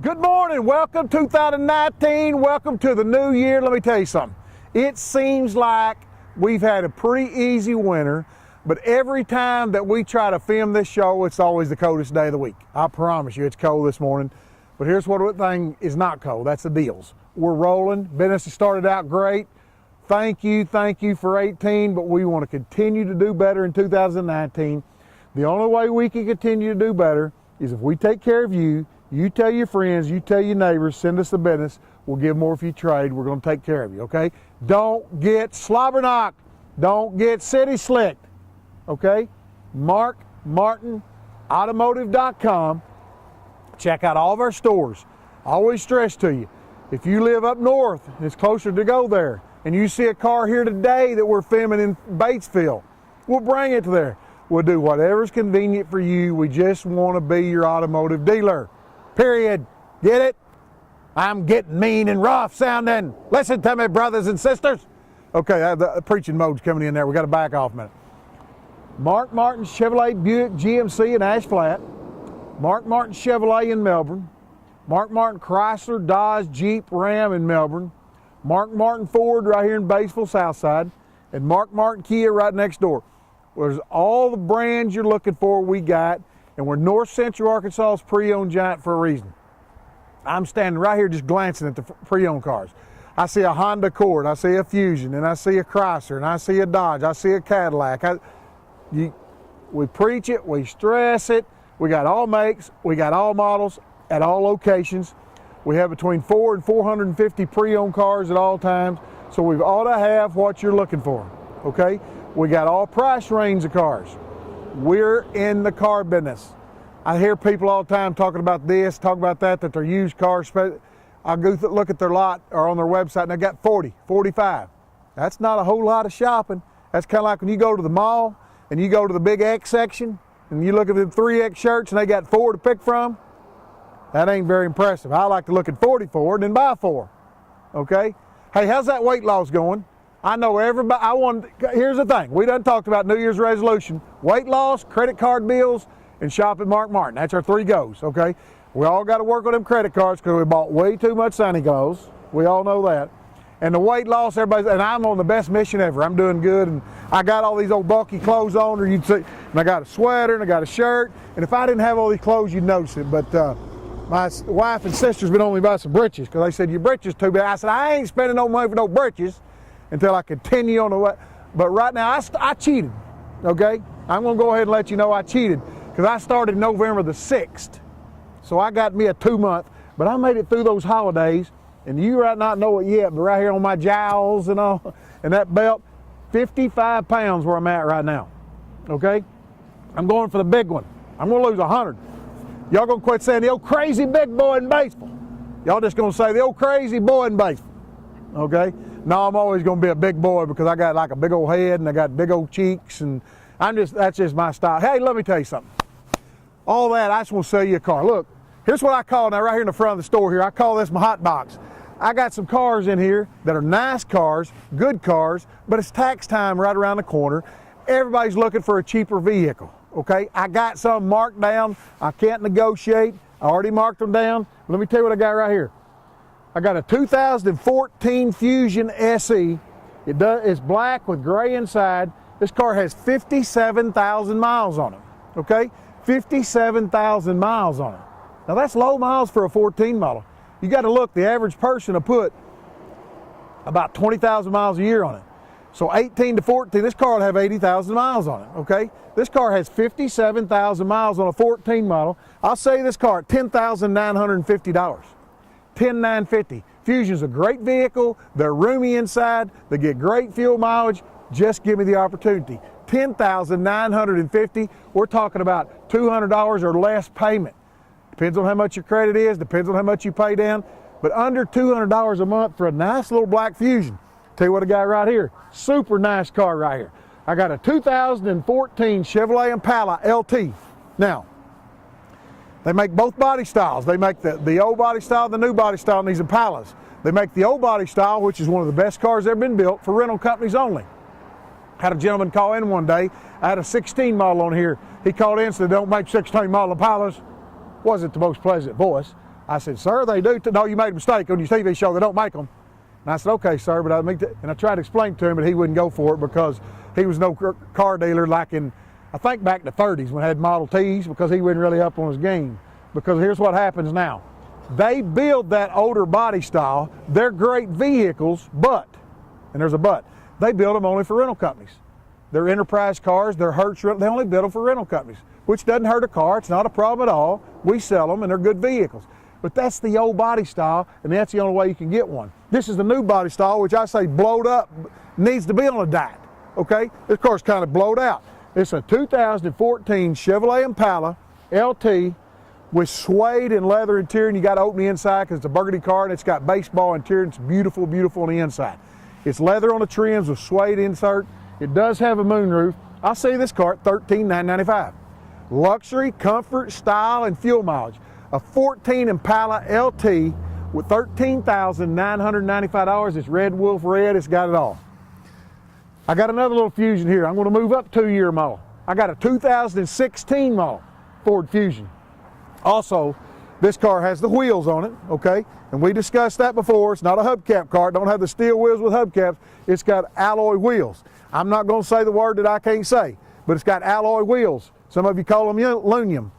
Good morning, welcome 2019, welcome to the new year. Let me tell you something. It seems like we've had a pretty easy winter, but every time that we try to film this show, it's always the coldest day of the week. I promise you it's cold this morning, but here's what thing is not cold, that's the deals. We're rolling, business has started out great. Thank you for 18, but we want to continue to do better in 2019. The only way we can continue to do better is if we take care of you. You tell your friends, you tell your neighbors, send us the business. We'll give more if you trade. We're going to take care of you, okay? Don't get slobber knocked. Don't get city slicked, okay? MarkMartinAutomotive.com. Check out all of our stores. I always stress to you, if you live up north, it's closer to go there, and you see a car here today that we're filming in Batesville, we'll bring it to there. We'll do whatever's convenient for you. We just want to be your automotive dealer. Period. Get it? I'm getting mean and rough sounding. Listen to me, brothers and sisters. Okay, the preaching mode's coming in there. We got to back off a minute. Mark Martin Chevrolet Buick GMC in Ash Flat. Mark Martin Chevrolet in Melbourne. Mark Martin Chrysler Dodge Jeep Ram in Melbourne. Mark Martin Ford right here in Batesville Southside. And Mark Martin Kia right next door. There's all the brands you're looking for we got. And we're North Central Arkansas's pre-owned giant for a reason. I'm standing right here just glancing at the pre-owned cars. I see a Honda Accord, I see a Fusion, and I see a Chrysler, and I see a Dodge, I see a Cadillac. We preach it, we stress it. We got all makes, we got all models at all locations. We have between 400 and 450 pre-owned cars at all times. So we ought to have what you're looking for, okay? We got all price range of cars. We're in the car business. I hear people all the time talking about this, talking about that they're used cars. I'll go look at their lot or on their website and they got 40, 45. That's not a whole lot of shopping. That's kind of like when you go to the mall and you go to the big X section and you look at the 3X shirts and they got 4 to pick from. That ain't very impressive. I like to look at 44 and then buy 4, okay? Hey, how's that weight loss going? I know everybody, here's the thing, we done talked about New Year's resolution, weight loss, credit card bills, and shop at Mark Martin. That's our 3 goes, okay? We all got to work on them credit cards because we bought way too much Santa Claus. We all know that. And the weight loss, and I'm on the best mission ever. I'm doing good, and I got all these old bulky clothes on, or you'd see, and I got a sweater, and I got a shirt, and if I didn't have all these clothes, you'd notice it, but my wife and sister's been on me about some britches because they said, your britches too big. I said, I ain't spending no money for no britches until I continue on the way. But right now, I cheated, okay? I'm gonna go ahead and let you know I cheated because I started November the 6th. So I got me a 2-month, but I made it through those holidays, and you might not know it yet, but right here on my jowls and all, and that belt, 55 pounds where I'm at right now, okay? I'm going for the big one. I'm gonna lose 100. Y'all gonna quit saying the old crazy big boy in baseball. Y'all just gonna say the old crazy boy in baseball, okay? No, I'm always going to be a big boy because I got like a big old head and I got big old cheeks, and that's just my style. Hey, let me tell you something. All that, I just want to sell you a car. Look, here's what I call, now right here in the front of the store here, I call this my hot box. I got some cars in here that are nice cars, good cars, but it's tax time right around the corner. Everybody's looking for a cheaper vehicle, okay? I got some marked down. I can't negotiate. I already marked them down. Let me tell you what I got right here. I got a 2014 Fusion SE. It's black with gray inside. This car has 57,000 miles on it, okay? 57,000 miles on it. Now that's low miles for a 14 model. You got to look, the average person will put about 20,000 miles a year on it. So 18 to 14, this car will have 80,000 miles on it, okay? This car has 57,000 miles on a 14 model. I'll sell you this car at $10,950. $10,950. Fusion's a great vehicle. They're roomy inside. They get great fuel mileage. Just give me the opportunity. $10,950. We're talking about $200 or less payment. Depends on how much your credit is. Depends on how much you pay down. But under $200 a month for a nice little black Fusion. Tell you what I got right here. Super nice car right here. I got a 2014 Chevrolet Impala LT. Now, they make both body styles. They make the old body style, the new body style in these Impalas. They make the old body style, which is one of the best cars ever been built, for rental companies only. Had a gentleman call in one day. I had a 16 model on here. He called in and said, don't make 16 model Impalas. Wasn't the most pleasant voice. I said, sir, they do. No, you made a mistake on your TV show. They don't make them. And I said, okay, sir, but and I tried to explain to him, but he wouldn't go for it because he was no car dealer like in, I think back in the 30s when they had Model Ts, because he wasn't really up on his game. Because here's what happens now. They build that older body style. They're great vehicles, but, and there's a but, they build them only for rental companies. They're enterprise cars, they're Hertz, they only build them for rental companies, which doesn't hurt a car. It's not a problem at all. We sell them and they're good vehicles. But that's the old body style, and that's the only way you can get one. This is the new body style, which I say blowed up, needs to be on a diet, okay? This car's kind of blowed out. It's a 2014 Chevrolet Impala LT with suede and leather interior, and you got to open the inside because it's a burgundy car, and it's got baseball interior, and it's beautiful, beautiful on the inside. It's leather on the trims with suede insert. It does have a moonroof. I'll see this car at $13,995. Luxury, comfort, style, and fuel mileage. A 14 Impala LT with $13,995. It's Red Wolf red. It's got it all. I got another little Fusion here. I'm going to move up 2-year model. I got a 2016 model Ford Fusion. Also, this car has the wheels on it, okay? And we discussed that before. It's not a hubcap car. It don't have the steel wheels with hubcaps. It's got alloy wheels. I'm not going to say the word that I can't say, but it's got alloy wheels. Some of you call them aluminum.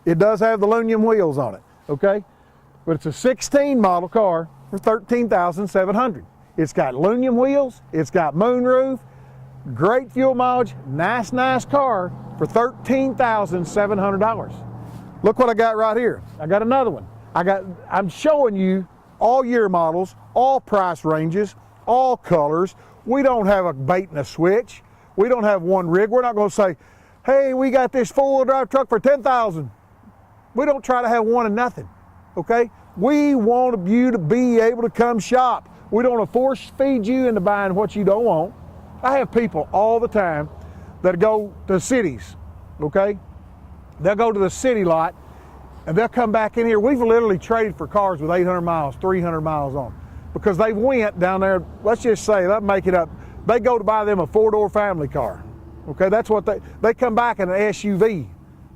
It does have the aluminum wheels on it, okay? But it's a 16 model car for $13,700. It's got aluminum wheels, it's got moonroof, great fuel mileage, nice car for $13,700. Look what I got right here. I got another one. I'm showing you all year models, all price ranges, all colors. We don't have a bait and a switch. We don't have one rig. We're not going to say, hey, we got this 4-wheel drive truck for $10,000. We don't try to have one and nothing, okay? We want you to be able to come shop. We don't want to force feed you into buying what you don't want. I have people all the time that go to cities, okay? They'll go to the city lot and they'll come back in here. We've literally traded for cars with 800 miles, 300 miles on them because they went down there, let's just say, let's make it up, they go to buy them a 4-door family car, okay? That's what they come back in an SUV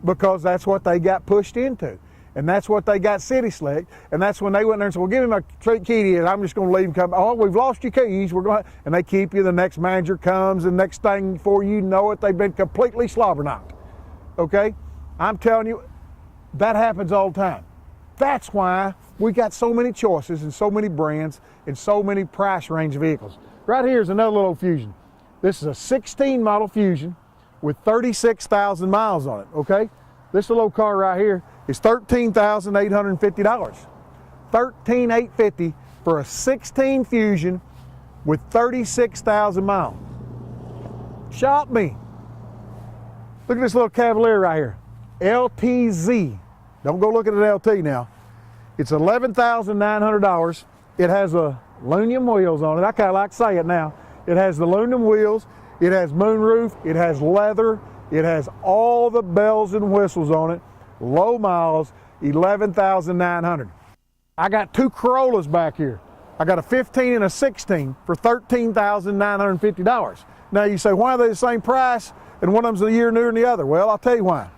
because that's what they got pushed into. And that's what they got city select. And that's when they went there and said, well, give me my key and I'm just going to leave and come. Oh, we've lost your keys. We're going to, and they keep you. The next manager comes, and next thing before you know it, they've been completely slobber-knocked. Okay? I'm telling you, that happens all the time. That's why we got so many choices and so many brands and so many price range vehicles. Right here is another little Fusion. This is a 16 model Fusion with 36,000 miles on it, okay? This little car right here is $13,850. $13,850 for a 16 Fusion with 36,000 miles. Shop me. Look at this little Cavalier right here. LTZ. Don't go looking at LT now. It's $11,900. It has aluminum wheels on it. I kind of like to say it now. It has the aluminum wheels. It has moonroof. It has leather. It has all the bells and whistles on it. Low miles, $11,900. I got 2 Corollas back here. I got a 15 and a 16 for $13,950. Now you say, why are they the same price and one of them's a year newer than the other? Well, I'll tell you why.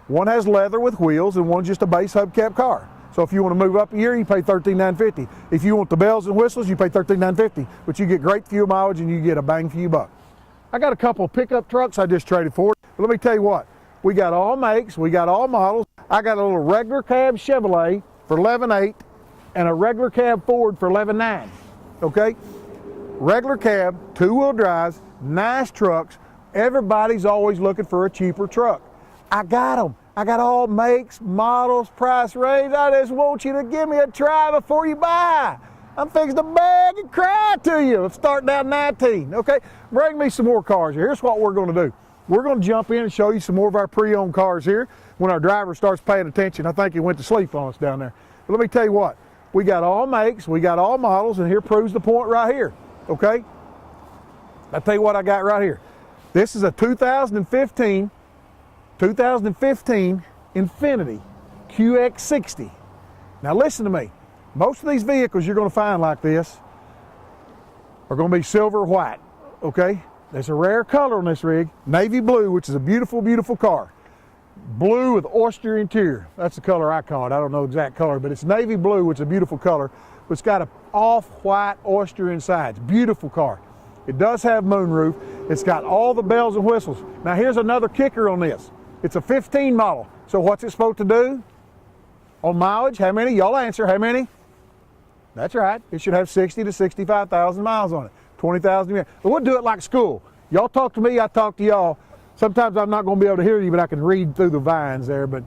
One has leather with wheels and one's just a base hubcap car. So if you want to move up a year, you pay $13,950. If you want the bells and whistles, you pay $13,950. But you get great fuel mileage and you get a bang for your buck. I got a couple of pickup trucks I just traded for. But let me tell you what, we got all makes, we got all models. I got a little regular cab Chevrolet for $11,800 and a regular cab Ford for $11,900, okay? Regular cab, 2-wheel drives, nice trucks. Everybody's always looking for a cheaper truck. I got them. I got all makes, models, price range. I just want you to give me a try before you buy. I'm fixing to beg and cry to you. Let's start down 19, okay? Bring me some more cars here. Here's what we're going to do. We're going to jump in and show you some more of our pre-owned cars here. When our driver starts paying attention, I think he went to sleep on us down there. But let me tell you what, we got all makes, we got all models, and here proves the point right here, okay? I'll tell you what I got right here. This is a 2015 Infiniti QX60. Now listen to me. Most of these vehicles you're going to find like this are going to be silver or white, okay? There's a rare color on this rig, navy blue, which is a beautiful, beautiful car. blue with oyster interior. That's the color I call it. I don't know the exact color, but it's navy blue, which is a beautiful color. It's got an off-white oyster inside. It's a beautiful car. It does have moonroof. It's got all the bells and whistles. Now here's another kicker on this. It's a 15 model. So what's it supposed to do? On mileage, how many? Y'all answer, how many? That's right. It should have 60 to 65,000 miles on it. 20,000 a year. But we'll do it like school. Y'all talk to me, I talk to y'all. Sometimes I'm not going to be able to hear you, but I can read through the vines there. But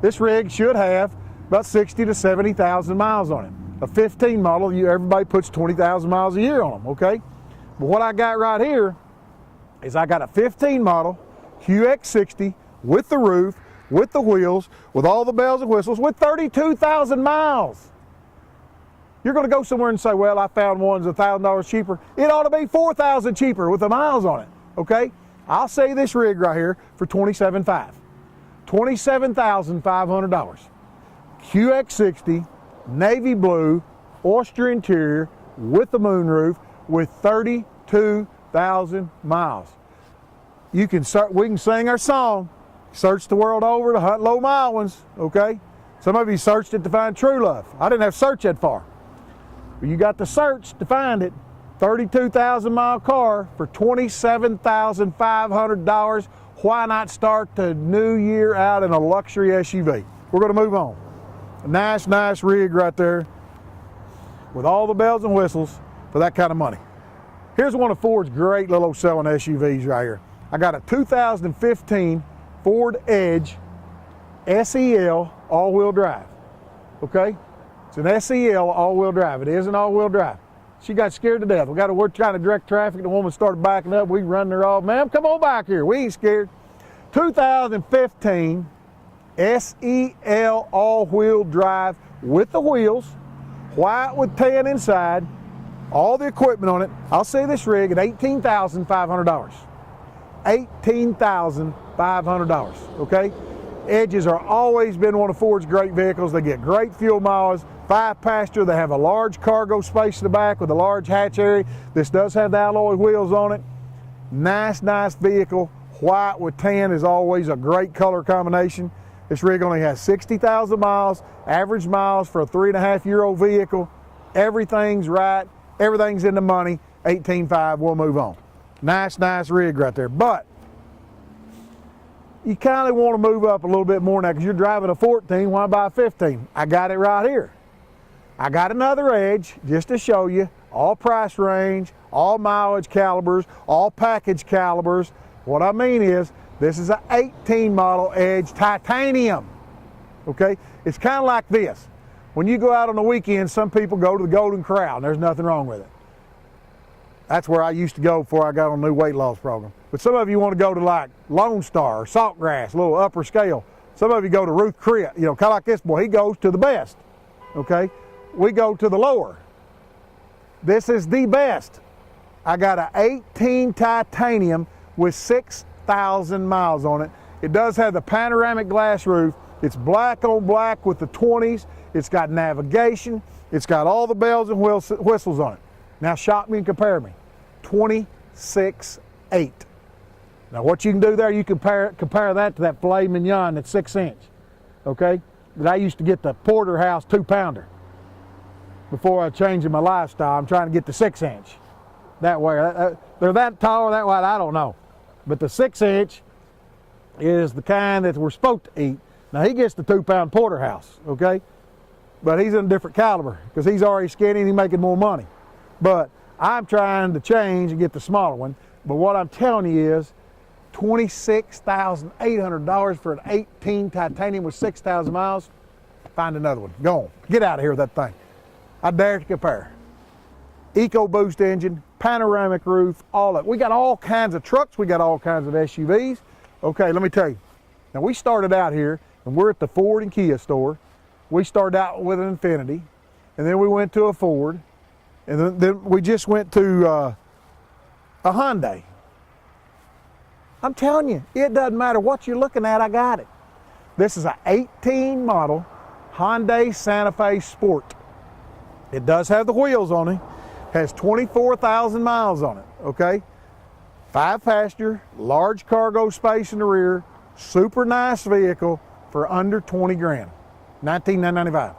this rig should have about 60 to 70,000 miles on it. A 15 model, everybody puts 20,000 miles a year on them, okay? But what I got right here is I got a 15 model QX60 with the roof, with the wheels, with all the bells and whistles, with 32,000 miles. You're going to go somewhere and say, well, I found one's $1,000 cheaper. It ought to be $4,000 cheaper with the miles on it, okay? I'll say this rig right here for $27,500. $27,500. QX60, navy blue, oyster interior, with the moonroof, with 32,000 miles. We can sing our song, search the world over to hunt low mile ones, okay? Some of you searched it to find true love. I didn't have to search that far. But you got to search to find it. 32,000 mile car for $27,500. Why not start the new year out in a luxury SUV? We're going to move on. A nice, nice rig right there with all the bells and whistles for that kind of money. Here's one of Ford's great little selling SUVs right here. I got a 2015 Ford Edge SEL all-wheel drive, okay? It's an SEL all-wheel drive. It is an all-wheel drive. She got scared to death. We're trying to direct traffic. The woman started backing up. We running her off. Ma'am, come on back here. We ain't scared. 2015 SEL all-wheel drive with the wheels, white with tan inside, all the equipment on it. I'll say this rig at $18,500. $18,500, okay? Edges are always been one of Ford's great vehicles. They get great fuel mileage, 5-passenger. They have a large cargo space in the back with a large hatch area. This does have the alloy wheels on it. Nice, nice vehicle. White with tan is always a great color combination. This rig only has 60,000 miles, average miles for a 3.5-year-old vehicle. Everything's right. Everything's in the money. $18,500, we'll move on. Nice, nice rig right there. But you kind of want to move up a little bit more now because you're driving a 14, why buy a 15? I got it right here. I got another Edge just to show you, all price range, all mileage calibers, all package calibers. What I mean is, this is an 18 model Edge titanium, okay? It's kind of like this. When you go out on the weekend, some people go to the Golden Corral, and there's nothing wrong with it. That's where I used to go before I got on a new weight loss program. But some of you want to go to like Lone Star or Saltgrass, a little upper scale. Some of you go to Ruth Chris, kind of like this boy. He goes to the best, okay? We go to the lower. This is the best. I got an 18 titanium with 6,000 miles on it. It does have the panoramic glass roof. It's black on black with the 20s. It's got navigation. It's got all the bells and whistles on it. Now shop me and compare me. 26.8. Now what you can do there, you compare that to that filet mignon that's 6-inch, okay? But I used to get the porterhouse 2-pounder. Before I changed my lifestyle, I'm trying to get the 6-inch. That way, they're that tall or that wide, I don't know. But the 6-inch is the kind that we're supposed to eat. Now he gets the 2-pound porterhouse, okay? But he's in a different caliber because he's already skinny and he's making more money. But I'm trying to change and get the smaller one. But what I'm telling you is $26,800 for an 18 titanium with 6,000 miles. Find another one. Go on. Get out of here with that thing. I dare to compare. EcoBoost engine, panoramic roof, all that. We got all kinds of trucks. We got all kinds of SUVs. Okay, let me tell you. Now we started out here and we're at the Ford and Kia store. We started out with an Infiniti and then we went to a Ford and then we just went to a Hyundai. I'm telling you, it doesn't matter what you're looking at, I got it. This is an 18 model Hyundai Santa Fe Sport. It does have the wheels on it, has 24,000 miles on it, okay? 5-passenger, large cargo space in the rear, Super nice vehicle for under 20 grand. $19,995.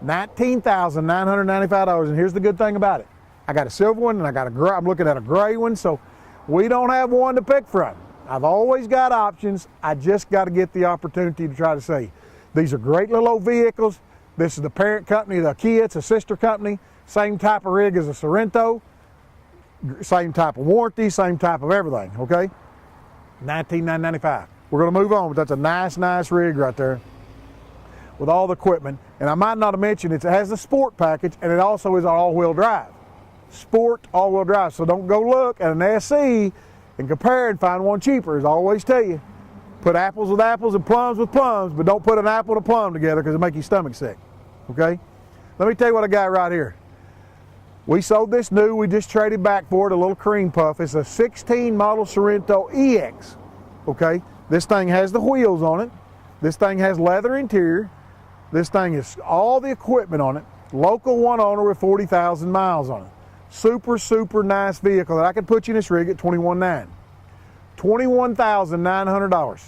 $19,995. And here's the good thing about it. I got a silver one and I'm looking at a gray one, so we don't have one to pick from. I've always got options. I just got to get the opportunity to try to say, these are great little old vehicles. This is the parent company of the Kia. It's a sister company. Same type of rig as a Sorento. Same type of warranty, same type of everything, okay? $19,995. We're going to move on, but that's a nice rig right there with all the equipment. And I might not have mentioned it has the sport package, and it also is all-wheel drive. Sport all-wheel drive. So don't go look at an SE and compare and find one cheaper. As I always tell you, put apples with apples and plums with plums, but don't put an apple and a plum together because it'll make your stomach sick, okay? Let me tell you what I got right here. We sold this new, we just traded back for it, a little cream puff. It's a 16 model Sorento EX, okay? This thing has the wheels on it. This thing has leather interior. This thing is all the equipment on it. Local one owner with 40,000 miles on it. Super nice vehicle that I could put you in this rig at $21,900. $21,900.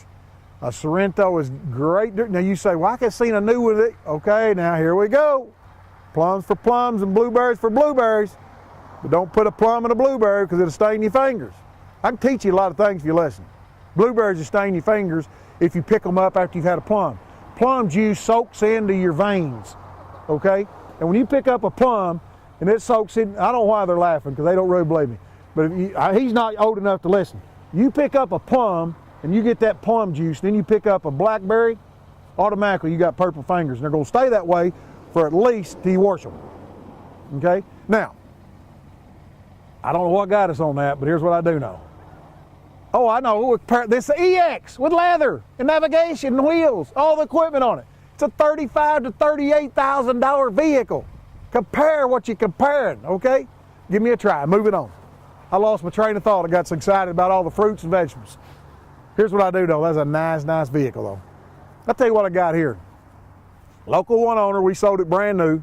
A Sorento is great. Now you say, well, I could see a new one. Okay, now here we go. Plums for plums and blueberries for blueberries. But don't put a plum in a blueberry because it'll stain your fingers. I can teach you a lot of things if you listen. Blueberries will stain your fingers if you pick them up after you've had a plum. Plum juice soaks into your veins, okay? And when you pick up a plum and it soaks in, I don't know why they're laughing because they don't really believe me, but he's not old enough to listen. You pick up a plum and you get that plum juice, then you pick up a blackberry, automatically you got purple fingers. And they're going to stay that way for at least till you wash them, okay? Now, I don't know what got us on that, but here's what I do know. Oh, I know, this is EX with leather and navigation and wheels, all the equipment on it. It's a $35,000 to $38,000 vehicle. Compare what you're comparing, okay? Give me a try, moving on. I lost my train of thought. I got so excited about all the fruits and vegetables. Here's what I do though, that's a nice vehicle though. I'll tell you what I got here. Local one owner, we sold it brand new,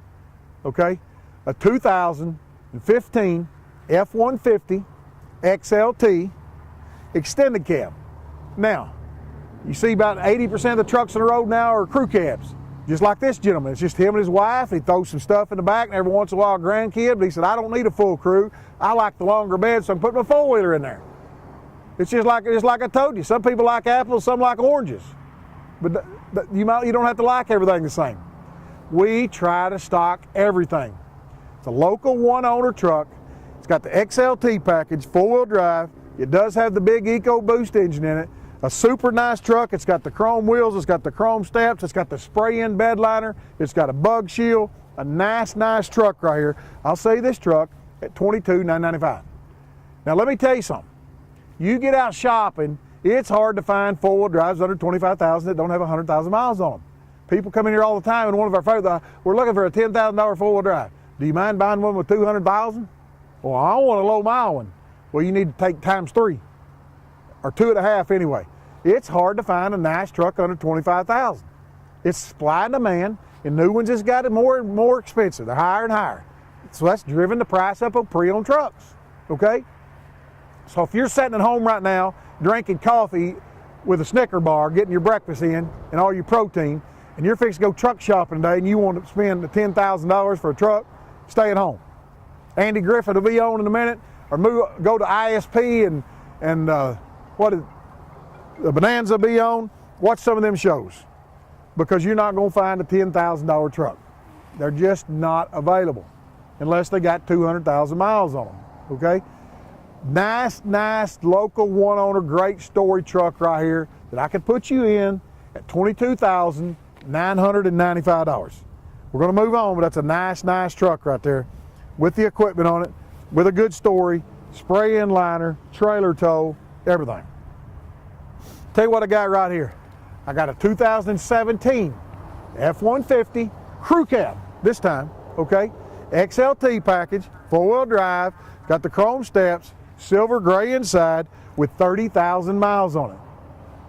okay? A 2015 F150 XLT extended cab. Now, you see about 80% of the trucks on the road now are crew cabs, just like this gentleman. It's just him and his wife. He throws some stuff in the back, and every once in a while a grandkid, but he said, I don't need a full crew. I like the longer bed, so I can put my four-wheeler in there. It's just like I told you, some people like apples, some like oranges. But you don't have to like everything the same. We try to stock everything. It's a local one-owner truck. It's got the XLT package, four-wheel drive. It does have the big EcoBoost engine in it. A super nice truck. It's got the chrome wheels. It's got the chrome steps. It's got the spray-in bed liner. It's got a bug shield. A nice truck right here. I'll sell you this truck at $22,995. Now let me tell you something. You get out shopping, it's hard to find four-wheel drives under $25,000 that don't have 100,000 miles on them. People come in here all the time, and one of our favorites, we're looking for a $10,000 four-wheel drive. Do you mind buying one with 200,000? Well, I want a low-mile one. Well, you need to take times 3, or 2.5 anyway. It's hard to find a nice truck under $25,000. It's supply and demand, and new ones just got it more and more expensive. They're higher and higher. So that's driven the price up of pre-owned trucks, okay? So if you're sitting at home right now, drinking coffee with a Snicker bar, getting your breakfast in and all your protein, and you're fixing to go truck shopping today and you want to spend $10,000 for a truck, stay at home. Andy Griffith will be on in a minute, or go to ISP and the Bonanza be on. Watch some of them shows, because you're not going to find a $10,000 truck. They're just not available unless they got 200,000 miles on them, okay? Nice local one owner, great story truck right here that I could put you in at $22,995. We're going to move on, but that's a nice truck right there with the equipment on it, with a good story, spray-in liner, trailer tow, everything. Tell you what I got right here. I got a 2017 F150 Crew Cab this time, okay? XLT package, four-wheel drive, got the chrome steps, silver gray inside with 30,000 miles on it.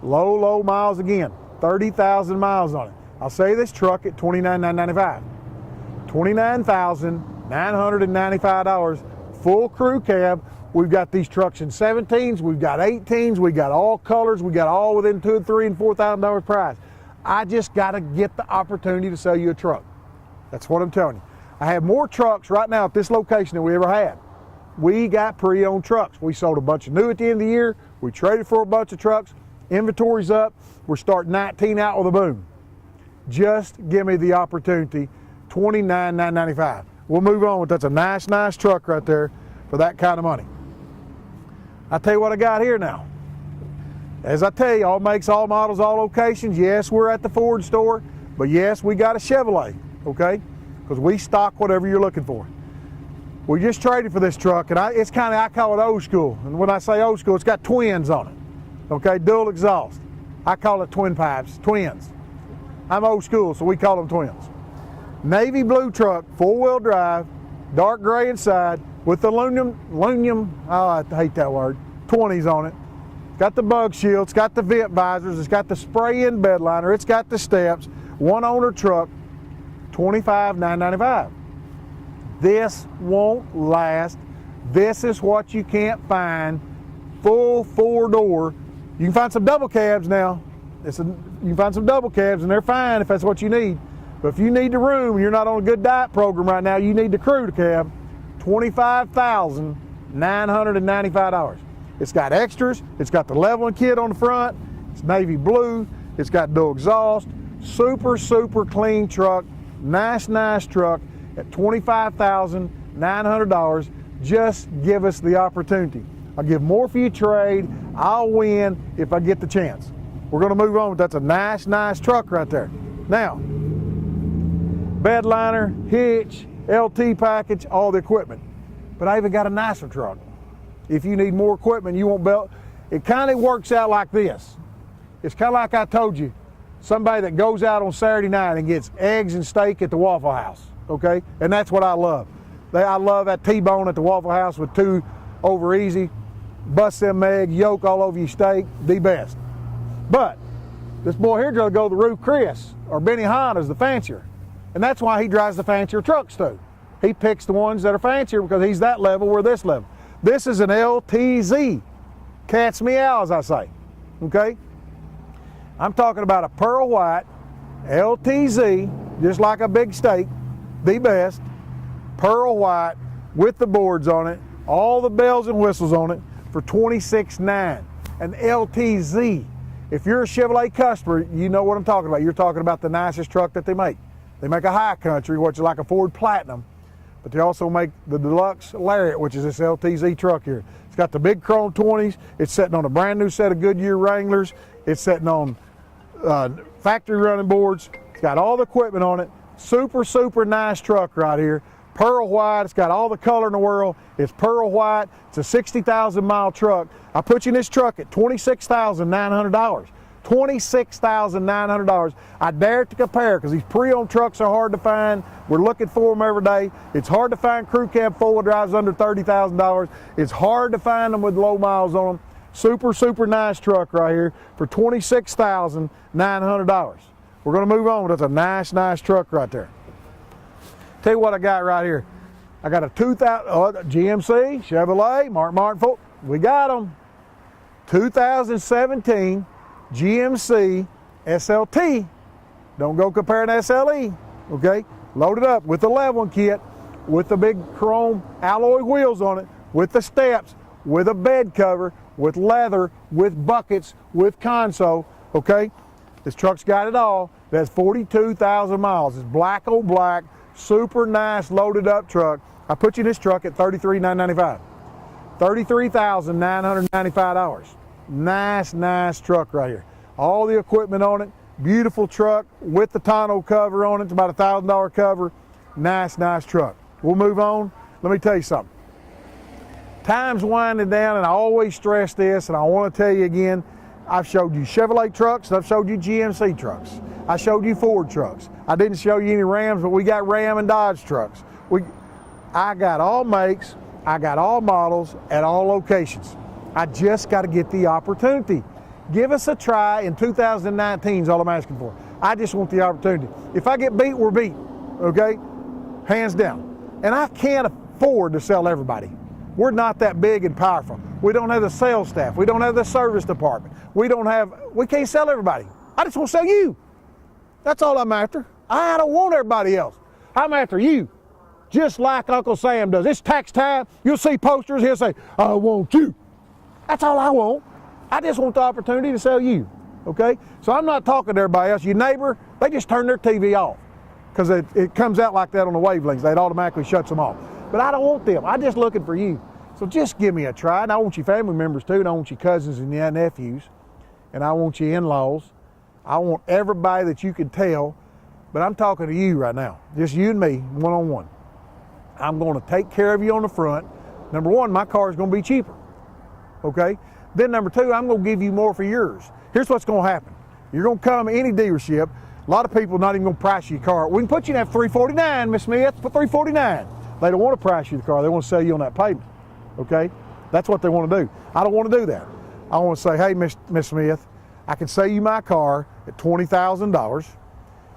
Low miles again, 30,000 miles on it. I'll sell you this truck at $29,995. $29,995, full crew cab We've got these trucks in 17s, we've got 18s, we got all colors, we got all within $2,000, $3,000, and $4,000 price. I just got to get the opportunity to sell you a truck. That's what I'm telling you. I have more trucks right now at this location than we ever had. We got pre-owned trucks. We sold a bunch of new at the end of the year. We traded for a bunch of trucks. Inventory's up. We're starting 19 out with a boom. Just give me the opportunity. $29,995. We'll move on with that's a nice truck right there for that kind of money. I'll tell you what I got here now. As I tell you, all makes, all models, all locations. Yes, we're at the Ford store, but yes, we got a Chevrolet, okay? Because we stock whatever you're looking for. We just traded for this truck, and it's kind of, I call it old school. And when I say old school, it's got twins on it, okay? Dual exhaust. I call it twin pipes, twins. I'm old school, so we call them twins. Navy blue truck, 4-wheel drive, dark gray inside, with the aluminum, oh, I hate that word, 20s on it. It's got the bug shield, it's got the vent visors, it's got the spray-in bed liner, it's got the steps, one owner truck, $25,995. This won't last. This is what you can't find. Full 4-door. You can find some double cabs now. You can find some double cabs and they're fine if that's what you need. But if you need the room, you're not on a good diet program right now, you need the crew cab, $25,995. It's got extras, it's got the leveling kit on the front, it's navy blue, it's got dual exhaust, super clean truck, nice truck at $25,900. Just give us the opportunity. I'll give more for your trade, I'll win if I get the chance. We're gonna move on, that's a nice truck right there. Now, bed liner, hitch, LT package, all the equipment. But I even got a nicer truck. If you need more equipment, you won't belt. It kind of works out like this. It's kind of like I told you, somebody that goes out on Saturday night and gets eggs and steak at the Waffle House, okay? And that's what I love. I love that T-bone at the Waffle House with 2 over easy, bust them eggs, yolk all over your steak, the best. But this boy here going to go to the roof Chris, or Benny Honda's the fancier. And that's why he drives the fancier trucks too. He picks the ones that are fancier because he's that level, we're this level. This is an LTZ. Cat's meow, as I say, okay? I'm talking about a pearl white LTZ, just like a big steak, the best, pearl white with the boards on it, all the bells and whistles on it for $26,900. An LTZ. If you're a Chevrolet customer, you know what I'm talking about. You're talking about the nicest truck that they make. They make a high country, which is like a Ford Platinum, but they also make the deluxe Lariat, which is this LTZ truck here. It's got the big chrome 20s. It's sitting on a brand new set of Goodyear Wranglers. It's sitting on factory running boards. It's got all the equipment on it. Super nice truck right here. Pearl white. It's got all the color in the world. It's pearl white. It's a 60,000 mile truck. I put you in this truck at $26,900. $26,900. I dare to compare because these pre-owned trucks are hard to find. We're looking for them every day. It's hard to find crew cab 4-wheel drives under $30,000. It's hard to find them with low miles on them. Super nice truck right here for $26,900. We're going to move on. That's a nice truck right there. Tell you what I got right here. I got a 2000 GMC, Chevrolet, Martin Ford. We got them. 2017 GMC SLT. Don't go comparing SLE, okay? Loaded up with the leveling kit, with the big chrome alloy wheels on it, with the steps, with a bed cover, with leather, with buckets, with console, okay? This truck's got it all. That's 42,000 miles. It's black on black, super nice loaded up truck. I put you in this truck at $33,995. $33,995. Nice truck right here. All the equipment on it, beautiful truck with the tonneau cover on it. It's about a $1,000 cover. Nice truck. We'll move on. Let me tell you something. Time's winding down, and I always stress this, and I want to tell you again, I've showed you Chevrolet trucks, I've showed you GMC trucks. I showed you Ford trucks. I didn't show you any Rams, but we got Ram and Dodge trucks. I got all makes, I got all models at all locations. I just got to get the opportunity. Give us a try in 2019 is all I'm asking for. I just want the opportunity. If I get beat, we're beat, okay? Hands down. And I can't afford to sell everybody. We're not that big and powerful. We don't have the sales staff. We don't have the service department. We can't sell everybody. I just want to sell you. That's all I'm after. I don't want everybody else. I'm after you. Just like Uncle Sam does. It's tax time. You'll see posters. He'll say, I want you. That's all I want. I just want the opportunity to sell you. Okay? So I'm not talking to everybody else. Your neighbor, they just turn their TV off because it comes out like that on the wavelengths. It automatically shuts them off. But I don't want them. I'm just looking for you. So just give me a try. And I want your family members too. And I want your cousins and your nephews. And I want your in-laws. I want everybody that you can tell. But I'm talking to you right now. Just you and me, one-on-one. I'm going to take care of you on the front. Number one, my car is going to be cheaper. Okay? Then number two, I'm going to give you more for yours. Here's what's going to happen. You're going to come any dealership. A lot of people not even going to price you a car. We can put you in at $349, Miss Smith, for $349. They don't want to price you the car. They want to sell you on that payment. Okay? That's what they want to do. I don't want to do that. I want to say, hey, Miss Smith, I can sell you my car at $20,000.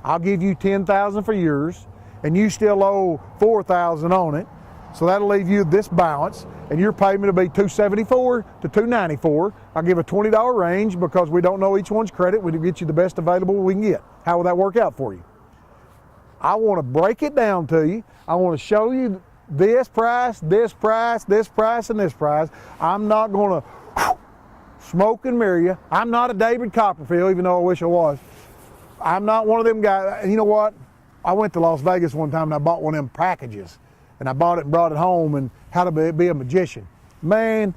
I'll give you $10,000 for yours, and you still owe $4,000 on it. So that'll leave you this balance, and your payment will be $274 to $294. I'll give a $20 range because we don't know each one's credit. We'll get you the best available we can get. How will that work out for you? I want to break it down to you. I want to show you this price, this price, this price, and this price. I'm not going to smoke and mirror you. I'm not a David Copperfield, even though I wish I was. I'm not one of them guys. You know what? I went to Las Vegas one time and I bought one of them packages. And I bought it and brought it home and how to be a magician. Man,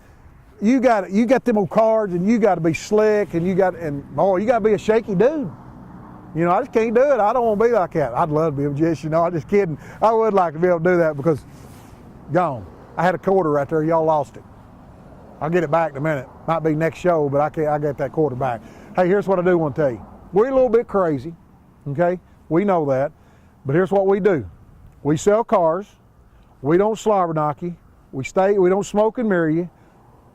you got them old cards and you got to be slick and you got to be a shaky dude. You know, I just can't do it. I don't want to be like that. I'd love to be a magician. No, I'm just kidding. I would like to be able to do that because gone. I had a quarter right there. Y'all lost it. I'll get it back in a minute. Might be next show, but I got that quarter back. Hey, here's what I do want to tell you. We're a little bit crazy, okay? We know that. But here's what we do. We sell cars. We don't slobber knock you. We don't smoke and mirror you.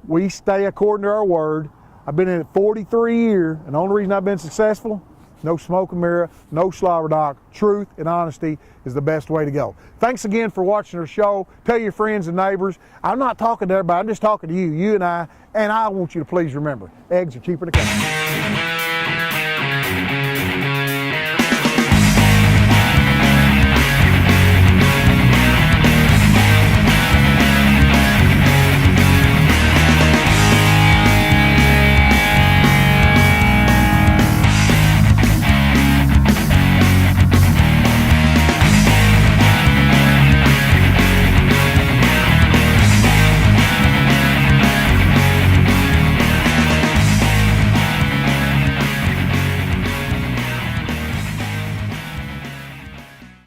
We stay according to our word. I've been in it 43 years, and the only reason I've been successful, no smoke and mirror, no slobber knock. Truth and honesty is the best way to go. Thanks again for watching our show. Tell your friends and neighbors. I'm not talking to everybody. I'm just talking to you and I want you to please remember, eggs are cheaper than cake.